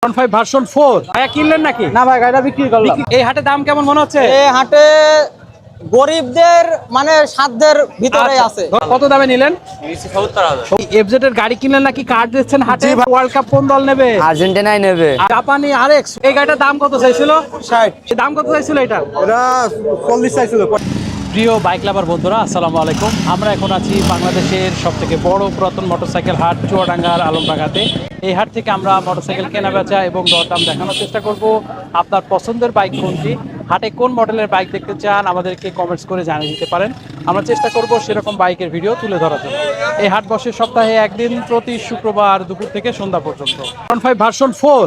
15 version 4 ভাইয়া কিনলেন নাকি? না ভাই, গাড়িটা বিক্রি করলাম। এই হাটে দাম কেমন মনে হচ্ছে? এই হাটে গরিবদের মানে সাধ্যের ভিতরে আছে। কত দামে নিলেন? 70,000। এফজেড এর গাড়ি কিনলেন নাকি কার্ড দিচ্ছেন হাটে? ওয়ার্ল্ড কাপ কোন দল নেবে? আর্জেন্টিনাই নেবে। জাপানি আরএক্স। এই গাড়িটার দাম কত চাইছিল? 60। এই দাম কত চাইছিল এটা? এটা 40 চাইছিল। প্রিয় বাইক লাভার বন্ধুরা, আসসালামু আলাইকুম। আমরা এখন আছি বাংলাদেশের সবথেকে বড় পুরাতন মোটরসাইকেল হাট চুয়াডাঙ্গার আলমবাগাতে। এই হাট থেকে আমরা মোটরসাইকেল কেনা বেচা এবং দরদাম দেখানোর চেষ্টা করব। আপনার পছন্দের বাইক কোনটি, হাটে কোন মডেলের বাইক দেখতে চান আমাদেরকে কমেন্টস করে জানিয়ে দিতে পারেন। আমরা চেষ্টা করব সেরকম বাইকের ভিডিও তুলে ধরার জন্য। এই হাট বসে সপ্তাহে একদিন, প্রতি শুক্রবার দুপুর থেকে সন্ধ্যা পর্যন্ত। 15 ভার্সন 4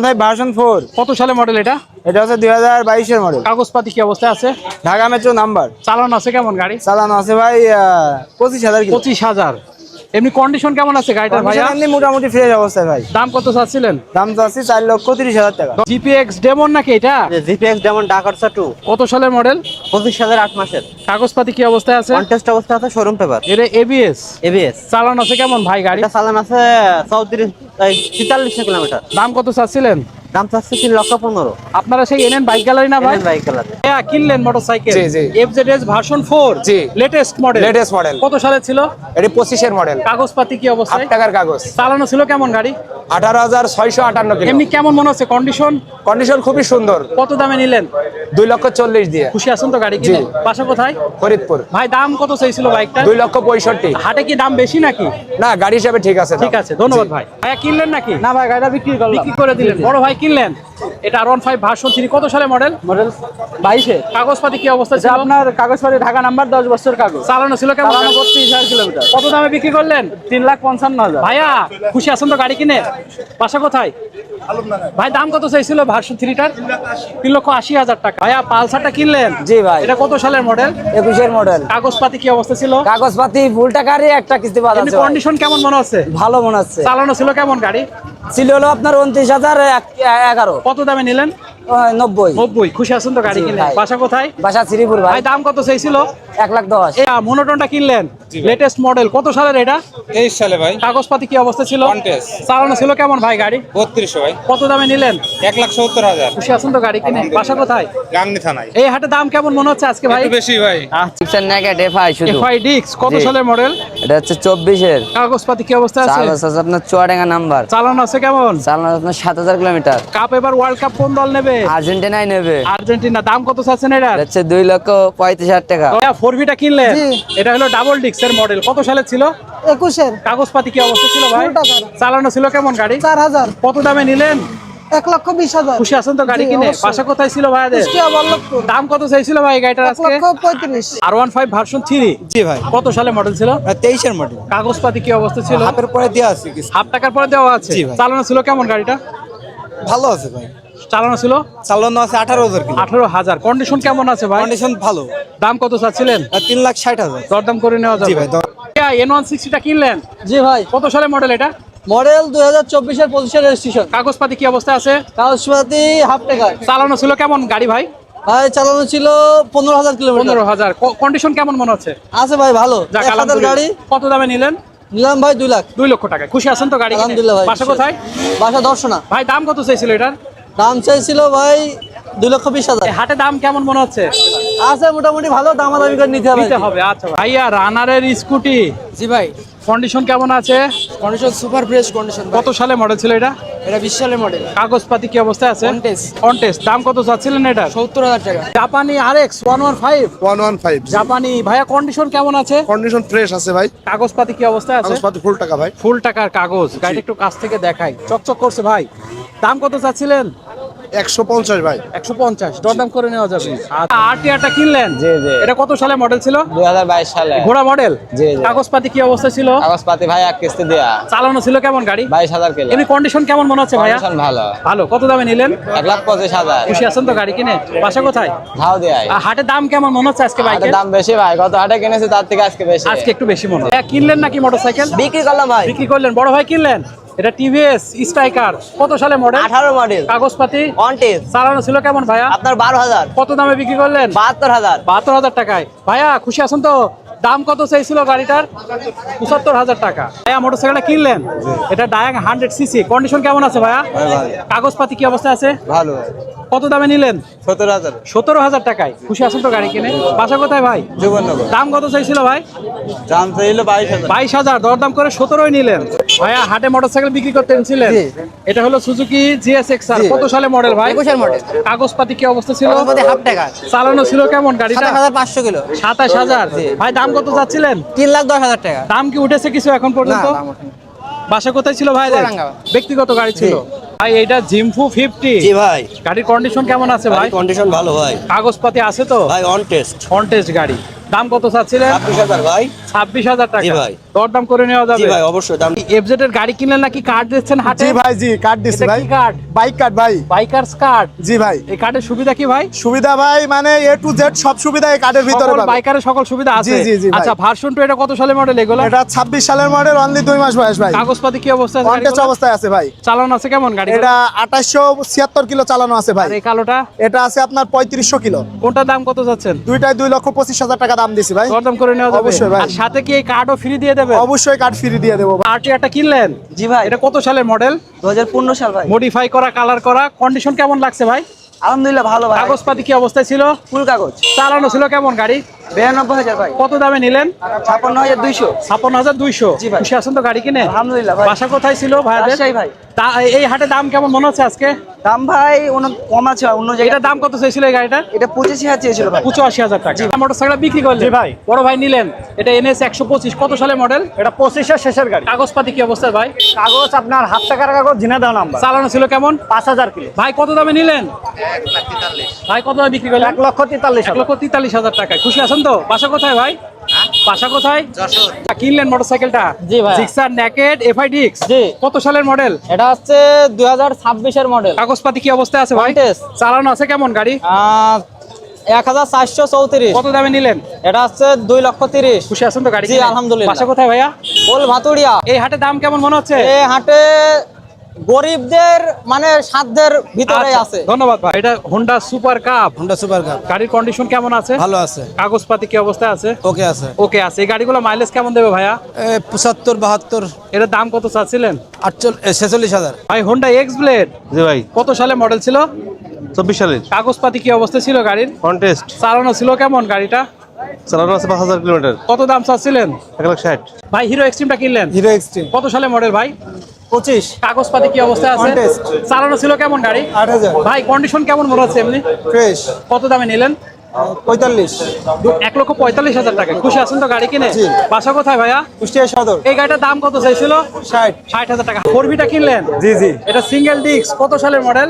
ভাই ভার্সন 4। কত সালে মডেল এটা? এটা হচ্ছে 2022 এর মডেল। কাগজপাতি কি অবস্থায় আছে? Dhaka metro number. চালানো আছে কেমন গাড়ি? চালানো আছে ভাই 25,000 কিলো। 25,000। এমনি কন্ডিশন কেমন আছে গাড়িটার ভাইয়া? এমনি মোটামুটি ফ্রেশ অবস্থায় ভাই। দাম কত চাচ্ছিলেন? দাম তো আছে 4,30,000 টাকা। জিপিএক্স ডেমন নাকি এটা? জিপিএক্স ডেমন ডাকারসা 2। কত সালের মডেল? 25,000 8 মাসের। কাগজপাতি কি অবস্থায় আছে? কন্টেস্ট অবস্থা আছে, শোরুম পেপার। এর এবিএস এবিএস। চালানো আছে কেমন ভাই গাড়ি? এটা চালান আছে 43 কিলোমিটার। দাম কত চাচ্ছিলেন? দাম চাচ্ছে 3,15,000। আপনারা সেই এনএন বাইক গ্যালারি না ভাই? বাইক চালাতে। হ্যাঁ, কিনলেন মোটরসাইকেল। জি, জি। এফজেডএস ভার্সন 4 জি। Latest model. Latest model. কত সালে ছিল? এটি 25 এর মডেল। কাগজপাতি কি 8 অবস্থায়? টাকার কাগজ। চালানো ছিল কেমন গাড়ি? 18,658 কিলো। এমনি কেমন মনে হচ্ছে কন্ডিশন? কন্ডিশন খুবই সুন্দর। কত দামে নিলেন? 2,40,000 দিয়ে। খুশি আছেন তো গাড়ি কিনে? জি। বাসা কোথায়? ফরিদপুর। ভাই দাম কত চাইছিল বাইকটা? 2,65,000। হাটে কি দাম বেশি নাকি? না, গাড়ি হিসাবে ঠিক আছে। ঠিক আছে, ধন্যবাদ ভাই। ভাইয়া কিনলেন নাকি? না ভাই, গাড়িটা বিক্রি করলাম। বিক্রি করে দিলেন। বড় ভাই কিনলেন। এটা R15 ভার্সন 3 কত সালে মডেল? মডেল 22 এর। কাগজপাতি কি অবস্থা এটা ছিল? আপনার কাগজপাতি ঢাকা নাম্বার 10 বছর কাগজ। চালানো ছিল কেমন? চালানো 32,000 কিলোমিটার। কত দামে বিক্রি করলেন? 3,55,000। ভাইয়া খুশি আছেন তো গাড়ি কিনে? বাসা কোথায়? ভাই দাম কত চাইছিল ভার্সন 3টার? 3,80,000 টাকা। ভাইয়া পালসারটা কিনলেন? জি ভাই। এটা কত সালের মডেল? 21 এর মডেল। কাগজপাতি কি অবস্থা ছিল? কাগজপাতি ফুল টাকারই একটা কিস্তি বাদ এমনি আছে ভাই। কন্ডিশন কেমন মনে হচ্ছে? ভালো মনে হচ্ছে। চালানো ছিল কেমন গাড়ি? ছিল হলো আপনার 29,011। কত দামে নিলেন? 90। 90। খুশি আছেন তো গাড়ি জি কিনে? ভাই। বাসা কোথায়? বাসা শ্রীপুর ভাই। ভাই দাম কত চাইছিল? 1,10,000। এই মোনোটনটা কিনলেন লেটেস্ট মডেল কত সালের এটা? 23 সালে ভাই। কাগজপাতি কি অবস্থা ছিল? Contest। চালানো ছিল কেমন ভাই গাড়ি? 3200 ভাই। কত দামে নিলেন? 1,70,000। খুশি আছেন তো গাড়ি কিনে? বাসা কোথায়? গাংনী থানায়। এই হাটে দাম কেমন মনে হচ্ছে আজকে ভাই? একটু বেশি ভাই। চিপসের নেগেট এফআই শুধু। এফআই ডিক্স কত জি। সালের মডেল? এটা হচ্ছে 24 এর। কাগজপাতি কি অবস্থা আছে? চার্জ আছে আপনার চুয়াডাঙ্গা নাম্বার। চালানো আছে কেমন? চালানো আপনার 7,000 কিলোমিটার। কাপ এবার ওয়ার্ল্ড কাপ কোন দল নেবে? আর্জেন্টিনাই নেবে। আর্জেন্টিনা। দাম কত চাচ্ছেন এটা? এটা হচ্ছে 2,35,000 টাকা। 4ভিটা কিনলেন? এটা হলো ডাবল ডিক্স এর মডেল কত সালে ছিল? 21 এর। কাগজপাতি কি অবস্থা ছিল ভাই? ফুল টাকার। চালানো ছিল কেমন গাড়ি? 4,000। কত দামে নিলেন? 1,20,000। খুশি আছেন তো গাড়ি জি, কিনে? অবশ্যই। বাসা কোথায় ছিল ভাইয়াদের? দাম কত চাইছিল ভাই গাড়িটার আজকে? 1,35,000। R15 ভার্সন 3 জি ভাই। কত সালে মডেল ছিল? 23 এর মডেল। কাগজপাতি কি অবস্থা ছিল? হাতের পরে দেওয়া আছে কিছু। হাফ টাকার পরে দেওয়া আছে। জি ভাই। চালানো ছিল কেমন গাড়িটা? ভালো আছে ভাই। চালানো ছিল চালানো আছে 18,000 কিলো। 18,000। কন্ডিশন কেমন আছে ভাই? কন্ডিশন ভালো। দাম কত চাচ্ছিলেন? 3,60,000। দরদাম করে নেওয়া জি যাবে। ভাই। N160টা কিনলেন? জি ভাই। কত সালে মডেল এটা? মডেল 2024 এর 25 এর রেজিস্ট্রেশন। কাগজপাতি কি অবস্থা আছে? কাগজপাতি হাফ টাকা। চালানো ছিল কেমন গাড়ি ভাই? ভাই চালানো ছিল 15,000 কিলোমিটার। 15,000। কন্ডিশন কেমন মনে হচ্ছে? আছে ভাই ভালো। যাক, 1,000 আলহামদুলিল্লাহ। গাড়ি কত দামে নিলেন? নিলাম ভাই 2 লাখ। 2 লক্ষ টাকা। খুশি আছেন তো গাড়ি কিনে? আলহামদুলিল্লাহ ভাই। বাসা কোথায়? বাসা দর্শনা। ভাই দাম কত চাইছিল এটার? দাম চাইছিল ভাই 2,20,000। এই হাটে দাম কেমন মনে হচ্ছে? আছে মোটামুটি ভালো, দামাদামি করে নিতে হবে। নিতে হবে। আচ্ছা ভাইয়া, রানারের স্কুটি জি ভাই। কন্ডিশন কেমন আছে? Condition super fresh condition. কত সালে মডেল ছিল এটা? এটা 20 সালের মডেল। কাগজপাতি কি অবস্থায় আছে? Contest। কন্টেস্ট। দাম কত চাচ্ছিলেন এটা? 70,000 টাকা। জাপানি RX 115। 115। জাপানি। ভাইয়া কন্ডিশন কেমন আছে? কন্ডিশন ফ্রেশ আছে ভাই। কাগজপাতি কি অবস্থায় আছে? কাগজপাতি ফুল টাকা ভাই। ফুল টাকার কাগজ। গাড়িটা একটু কাছ থেকে দেখাই, চকচক করছে ভাই। দাম কত চাচ্ছিলেন? 150 ভাই। 150। দরদাম করে নেওয়া যাবে। আরটিআরটা কিনলেন? জি, জি। এটা কত সালে মডেল ছিল? 2022 সালে। ঘোড়া মডেল। জি, জি। কাগজপাতি কি অবস্থা ছিল? কাগজপাতি ভাই এক কিস্তি দেয়া। চালানো ছিল কেমন গাড়ি? 22,000 কিলো। এমনি কন্ডিশন কেমন মনে হচ্ছে ভাইয়া? কন্ডিশন ভালো। ভালো। কত দামে নিলেন? 1,25,000। খুশি আছেন তো গাড়ি কিনে? বাসা কোথায়? ধাও দেয়। হাটের দাম কেমন মনে হচ্ছে আজকে বাইকের? দাম বেশি ভাই, গত হাটে কিনেছি তার থেকে আজকে বেশি। আজকে একটু বেশি মনে হয়। কিনলেন নাকি মোটরসাইকেল? বিক্রি করলাম ভাই। বিক্রি করলেন। বড় ভাই কিনলেন? এটা টিভিএস স্ট্রাইকার কত সালে মডেল? 18 মডেল। কাগজপাতি কন্টেস্ট চালানো ছিল কেমন ভাইয়া? আপনার 12,000। কত দামে বিক্রি করলেন? 72,000। 72,000 টাকায়। ভাইয়া খুশি আছেন তো? দাম কত চাইছিল গাড়িটার? ৭৫,০০০ টাকা। ভাইয়া মোটরসাইকেলটা কিনলেন, এটা ডায়াং 100cc, কন্ডিশন কেমন আছে ভাইয়া? কাগজপাতি কি অবস্থা আছে? ভালো। কত দামে নিলেন? 17,000। 17,000 টাকায়। খুশি আছেন তো গাড়ি কিনে? বাসা কোথায় ভাই? যুবনগর। দাম কত চাইছিল ভাই? দাম চাইলো 22,000। 22,000, দরদাম করে 17ই নিলেন। ভাইয়া হাটে মোটরসাইকেল বিক্রি করতে এনেছিলেন? এটা হলো সুজুকি GSX-R, কত সালে মডেল ভাই? 21 মডেল। কাগজপাতি কি অবস্থা ছিল? হাফ টাকা। চালানো ছিল কেমন গাড়িটা? 27,500 কিলো। 27,000। ভাই দাম কত যাচ্ছিলেন? 3,10,000 টাকা। দাম কি উঠেছে কিছু এখন পর্যন্ত? বাসা কোথায় ছিল ভাই? চুয়াডাঙ্গা। ব্যক্তিগত গাড়ি ছিল ভাই। এটা জিমফু 50। জি ভাই, গাড়ির কন্ডিশন কেমন আছে ভাই? কন্ডিশন ভালো ভাই। কাগজপাতি আছে তো? ভাই অন টেস্ট। অন টেস্ট গাড়ি। দাম কত চাচ্ছিলেন? 26,000 ভাই। 26,000 টাকা। জি ভাই। দরদাম করে নেওয়া জি যাবে? ভাই অবশ্যই দাম। এফজেড এর গাড়ি কিনলেন নাকি কার্ড দিচ্ছেন হাটে? জি ভাই, জি কার্ড দিচ্ছি এটা ভাই। কি কার্ড? বাইক কার্ড ভাই। Bikers card. জি ভাই। এই কার্ডের সুবিধা কি ভাই? সুবিধা ভাই মানে A to Z সব সুবিধা এই কার্ডের ভিতরে সকল পাবেন। বাইকারের সকল সুবিধা আছে। জি, জি, জি ভাই। আচ্ছা, ভার্সন 2 এটা কত সালের মডেল এগুলো? এটা 26 সালের মডেল, অনলি 2 মাস বয়স ভাই। কাগজপাতি কি অবস্থা আছে? কন্টেস্ট গাড়িগুলো? অবস্থায় আছে ভাই। চালানো আছে কেমন গাড়ি? এটা 2876 কিলো চালানো আছে ভাই। আর এই কালোটা? এটা আছে আপনার 3500 কিলো। কোনটার দাম কত যাচ্ছেন? দুইটাই 2,25,000 টাকা দাম দিছি ভাই। দরদাম করে নেওয়া যাবে? অবশ্যই ভাই। আর সাথে কি এই কার্ডও ফ্রি দিয়ে দেবে? অবশ্যই কার্ড ফ্রি দিয়ে দেবো ভাই। আরটিআরটা কিনলেন? জি ভাই। এটা কত সালের মডেল? 2015 সাল ভাই। মডিফাই করা, কালার করা, কন্ডিশন কেমন লাগছে ভাই? আলহামদুলিল্লাহ ভালো ভাই। কাগজপাতি কি অবস্থায় ছিল? ফুল কাগজ। চালানো ছিল কেমন গাড়ি? 92,000 ভাই। কত দামে নিলেন? 56,200। 56,200। জি ভাই। খুশি আছেন তো গাড়ি কিনে? আলহামদুলিল্লাহ ভাই। বাসা কোথায় ছিল ভাইয়াদের? রাজশাহী ভাই। এই হাটে দাম কেমন মনে হচ্ছে আজকে? দাম ভাই অনেক কম আছে অন্য জায়গায়। এটার দাম কত চাইছিল এই গাড়িটার? এটা 25,000 চেয়েছিল ভাই। 85,000 টাকা। মোটরসাইকেল বিক্রি করলেন? জি ভাই। বড় ভাই নিলেন, এটা NS 125, কত সালের মডেল? এটা 25 শেষের গাড়ি। কাগজপাতি কি অবস্থা ভাই? কাগজ আপনার হাফ টাকার কাগজ, ঝিনাইদহ নাম্বার। চালানো ছিল কেমন? 5,000 কিলো। ভাই কত দামে নিলেন? ভাই কত দামে বিক্রি করলেন? 1,43,000। 1,43,000 টাকায়। খুশি আছেন তো? বাসা কোথায় ভাই? বাসা কোথায়? কিনলেন মোটরসাইকেলটা? জি ভাই। Gixxer naked FIDX। জি। কত সালের মডেল? এটা হচ্ছে 2026 এর মডেল। কাগজপাতি কি অবস্থায় আছে ভাই? Contest। চালানো আছে কেমন গাড়ি? 1434। কত দামে নিলেন? এটা হচ্ছে 2,30,000। খুশি আছেন তো গাড়ি জি, কিনে? আলহামদুলিল্লাহ। বাসা কোথায় ভাইয়া? বল ভাতুড়িয়া। এই হাটে দাম কেমন মনে হচ্ছে? এই হাটে গরিবদের মানে সাধ্যের ভিতরে আচ্ছা, আছে। ধন্যবাদ ভাই। এটা Honda super cup. Honda super cup গাড়ির কন্ডিশন কেমন আছে? ভালো আছে, কাগজপাতি কি অবস্থায় আছে? ওকে আছে। ওকে আছে। এই গাড়িগুলো মাইলেজ কেমন দেবে ভাইয়া? 75 72 এটার দাম কত চাচ্ছিলেন? 46,000। ভাই হোন্ডা এক্স ব্লেড জি ভাই, কত সালে মডেল ছিল? 24 সালের কাগজপাতি কি অবস্থা ছিল গাড়ির? কন্টেস্ট। চালানো ছিল কেমন গাড়িটা? চালানো আছে 5,000 কিলোমিটার। কত দাম চাচ্ছিলেন? 1,60,000। ভাই হিরো এক্সট্রিমটা কিনলেন? হিরো এক্সট্রিম কত সালে মডেল ভাই? 25 কাগজপাতি কি অবস্থায় আছে? Contest। চালানো ছিল কেমন গাড়ি? 8,000 ভাই কন্ডিশন কেমন মনে হচ্ছে এমনি? ফ্রেশ। কত দামে নিলেন? 45 1,45,000 টাকা। খুশি আছেন তো গাড়ি কিনে? জি। বাসা কোথায় ভাইয়া? কুষ্টিয়া সদর। এই গাড়িটার দাম কত চাইছিল? 60। 60,000 টাকা। 4Vটা কিনলেন? জি জি, এটা সিঙ্গেল ডিস্ক, কত সালের মডেল?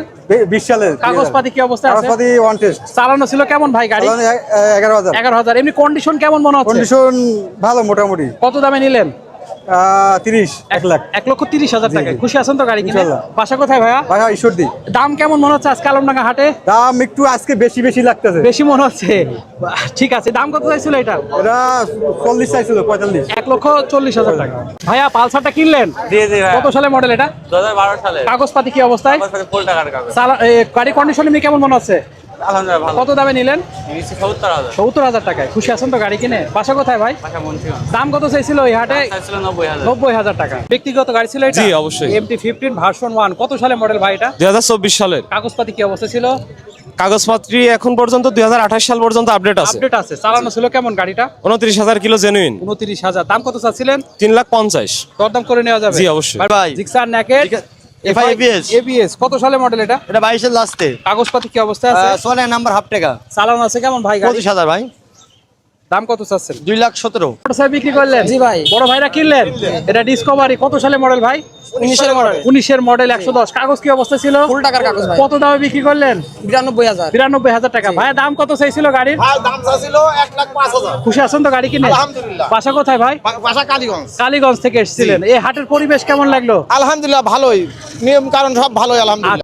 20 সালের। কাগজপাতি কি অবস্থা আছে? কাগজপাতি ওয়ান টেস্ট। চালানো ছিল কেমন ভাই গাড়ি? 11,000। 11,000। এমনি কন্ডিশন কেমন মনে হচ্ছে? কন্ডিশন ভালো মোটামুটি। কত দামে নিলেন? 30 1 লাখ। 1,30,000 টাকা। খুশি আছেন তো গাড়ি কিনে? ইনশাআল্লাহ। বাসা কোথায় ভাইয়া? ভাইয়া ঈশ্বরদী। দাম কেমন মনে হচ্ছে আজকে আলমডাঙ্গা হাটে? দাম একটু আজকে বেশি বেশি লাগতেছে। বেশি মনে হচ্ছে। ঠিক আছে, দাম কত চাইছিল এটা? এটা 40 চাইছিল, 45। 1,40,000 টাকা। ভাইয়া পালসারটা কিনলেন? জি জি ভাই। কত সালে মডেল এটা? 2012 সালে। কাগজপাতি কি অবস্থায়? ফুল টাকার কাগজ। গাড়ি কন্ডিশন এমনি কেমন মনে হচ্ছে? আলহামদুলিল্লাহ ভালো। কত দামে নিলেন? 70,000। 70,000 টাকায়। খুশি আছেন তো গাড়ি কিনে? বাসা কোথায় ভাই? বাসা মন্ত্রীগঞ্জ। দাম কত চাইছিল এই হাটে? চাইছিল 90,000। 90,000 টাকা। ব্যক্তিগত গাড়ি ছিল এটা? জি, অবশ্যই। MT-15 ভার্সন 1 কত সালে মডেল ভাই এটা? 2024 সালের। কাগজপাতি কি অবস্থা ছিল? কাগজপত্র এখন পর্যন্ত 2028 সাল পর্যন্ত আপডেট আছে। আপডেট আছে। চালানো ছিল কেমন গাড়িটা? 29,000 কিলো জেনুইন। 29,000। দাম কত চাচ্ছিলেন? 3,50,000। দরদাম করে নেওয়া যাবে? জি, অবশ্যই। ভাই Gixxer naked FI ABS। ABS কত সালে মডেল এটা? এটা 22 এর লাস্টে। কাগজপাতি কি অবস্থা আছে? 16 নাম্বার হাফ টাকা। চালানো আছে কেমন ভাই গাড়ি? 25,000 ভাই। দাম কত চাচ্ছেন? 2,17,000। মোটরসাইকেল বিক্রি করলেন? জি ভাই। বড় ভাইরা কিনলেন? এটা ডিসকভারি কত সালে মডেল ভাই? 19 এর মডেল। 19 এর মডেল 110। কাগজ কি অবস্থা ছিল? ফুল টাকার কাগজ ভাই। কত দামে বিক্রি করলেন? 92,000। 92,000 টাকা। ভাইয়া দাম কত চাইছিল গাড়ির? ভাই দাম চাচ্ছিল 1,05,000। খুশি আছেন তো গাড়ি কিনে? আলহামদুলিল্লাহ। বাসা কোথায় ভাই? বাসা কালীগঞ্জ। কালীগঞ্জ থেকে এসেছিলেন। এই হাটের পরিবেশ কেমন লাগলো? আলহামদুলিল্লাহ ভালোই, নিয়ম কারণ সব ভালোই আলহামদুলিল্লাহ।